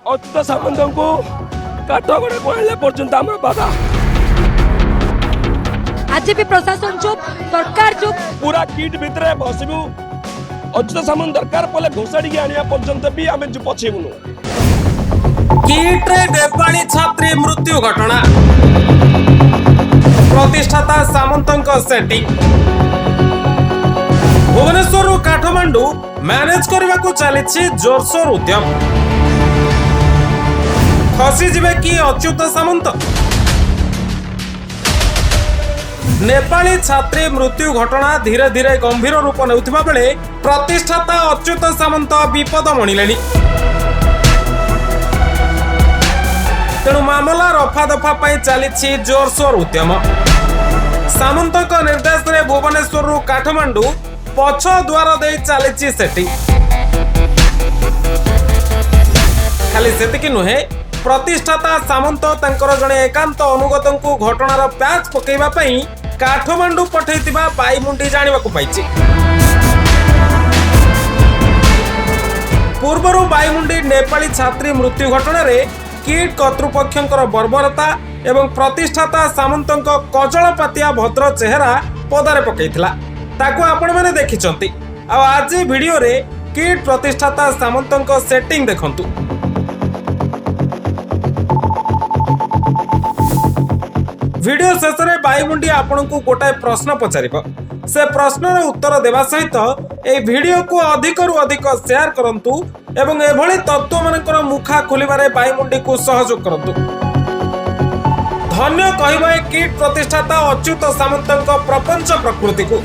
अच्युत सामंत को काठगड़ा को आने पर्यंत आम बाधा। आज भी प्रशासन चुप, सरकार चुप। पूरा किट भितर बसबू अच्युत सामंत दरकार पड़े घोषाड़ी आने पर्यंत भी आम पछेबुनु। किट रे नेपाली छात्री मृत्यु घटना प्रतिष्ठाता सामंत सेटिंग। भुवनेश्वर काठमांडू मैनेज करने को चली जोरसोर उद्यम। खसी जिवे कि अच्युत सामंत। नेपाली छात्री मृत्यु घटना धीरे धीरे गंभीर रूप नेउथिबा बेले प्रतिष्ठाता अच्युत सामंत विपद मणिले। तेणु मामला रफा दफा चली जोरसोर उद्यम। सामंत निर्देश में भुवनेश्वर काठमांडू पछ द्वार दे चली सेटिंग। खाली सेतिकी नुहे, प्रतिष्ठाता सामंत तांकर जणे एकांत अनुगत को घटनार प्याच पकेइबा पई काठमांडू पठैतिबा बाईमुंडी जानिबाकु पाइछि। पूर्वरु बाईमुंडी नेपाली छात्री मृत्यु घटना रे किट कर्तृपक्षंकर बर्बरता एवं प्रतिष्ठाता सामंतଙ୍କ कजळपातिया भद्र चेहरा पदारे पकेइथिला। ताकू आपण माने देखिचंती। आ आज वीडियो रे किट प्रतिष्ठाता सामंतଙ୍କ सेटिंग देखंतु। वीडियो शेष में बाईमुंडी आपण को गोटाए प्रश्न पचारिब। से प्रश्नर उत्तर देवा सहित ए वीडियो को अधिक रु अधिक शेयर करंतु एवं एभली तत्व मानकर मुखा खोलिबारे बाईमुंडी को सहयोग करंतु। धन्य कहबे किट प्रतिष्ठाता अच्युत सामंतଙ୍କ प्रपंच प्रकृति को।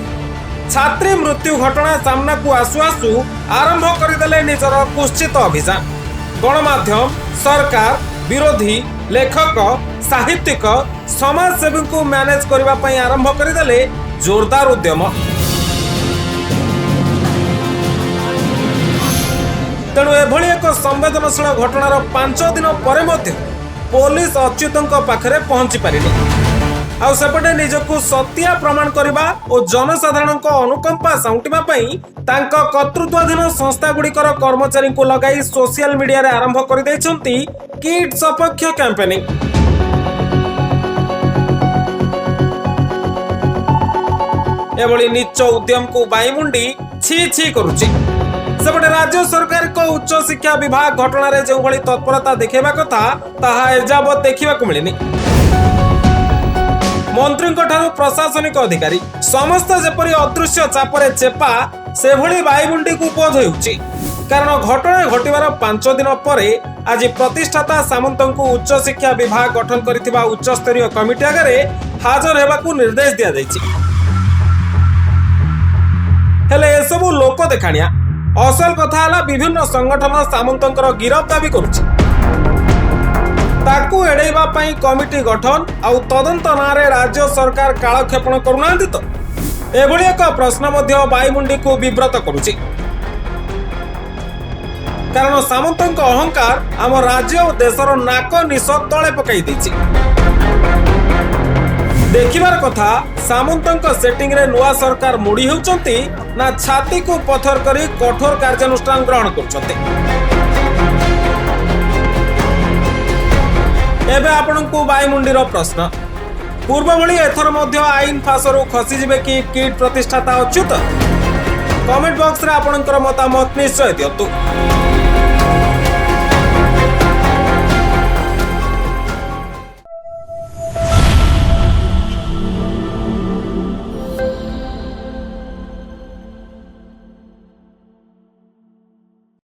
छात्री मृत्यु घटना सामना को आसु आसु आरंभ करदेले निजर कुश्चित अभियान। गणमाध्यम, सरकार, विरोधी, लेखक, साहित्यिक, समाजसेवी को मैनेज करबा पई आरंभ करदेले जोरदार उद्यम। तेणु एभली एक संवेदनशील घटनार 5 दिन पर मध्य पुलिस अच्युतଙ୍କ पाखरे पहुंची पारिनी। आ सेपटे निजको सत्या प्रमाण करबा और जनसाधारण अनुकंपा साउंटिबा पई तांको कर्तृत्वाधीन संस्था गुड़िकर कर्मचारी को लगाई सोशल मीडिया रे आरंभ कर दैछंती किट सपक्ष कैंपेनिंग। एभली नीच उद्यम को बाईमुंडी छी छी करुची। सेपटे राज्य सरकार को उच्च शिक्षा विभाग घटना रे जो भली तत्परता देखेबा कथा ताहा एजाबत देखिबा को मिलिनी। मंत्री प्रशासनिक अधिकारी समस्त जेपरी अदृश्य चापरे चेपा से भली बाईमुंडी को बोध होउची। कारण घटना घटिबार 5 दिन पर आज प्रतिष्ठाता सामंत को उच्च शिक्षा विभाग गठन करथिबा उच्च स्तरीय कमिटी आगे हाजर हेबाकू निर्देश दिया जायछि। हेले एसबू लोक देखाणिया। असल कथा हला विभिन्न संगठन सामंतଙ୍କର गिरफ दाबी करुछि। ताकू एड़ेबा पई कमिटी गठन आउ तदंत नारे राज्य सरकार कालक्षेपण करुनांती तो एभली एक प्रश्न मध्य बाईमुंडी को विब्रत करुछि। कारण सामंतଙ୍କ अहंकार आम राज्य और देशर नाक निश तले पकाई दैछि। देखिबार कथा सामंतଙ୍କ सेटिंग रे नुआ सरकार मुड़ी होउचंती ना छाती को पथर करी कठोर कार्यानुष्ठान ग्रहण करछंती। एबे आपनकु बाईमुंडी रो प्रश्न, पूर्व भली एथर मध्य आईन फासरु खसी जिवे कि किट प्रतिष्ठाता अच्युत? कमेंट बॉक्स रे आपनकर मतामत निश्चय दियंतु।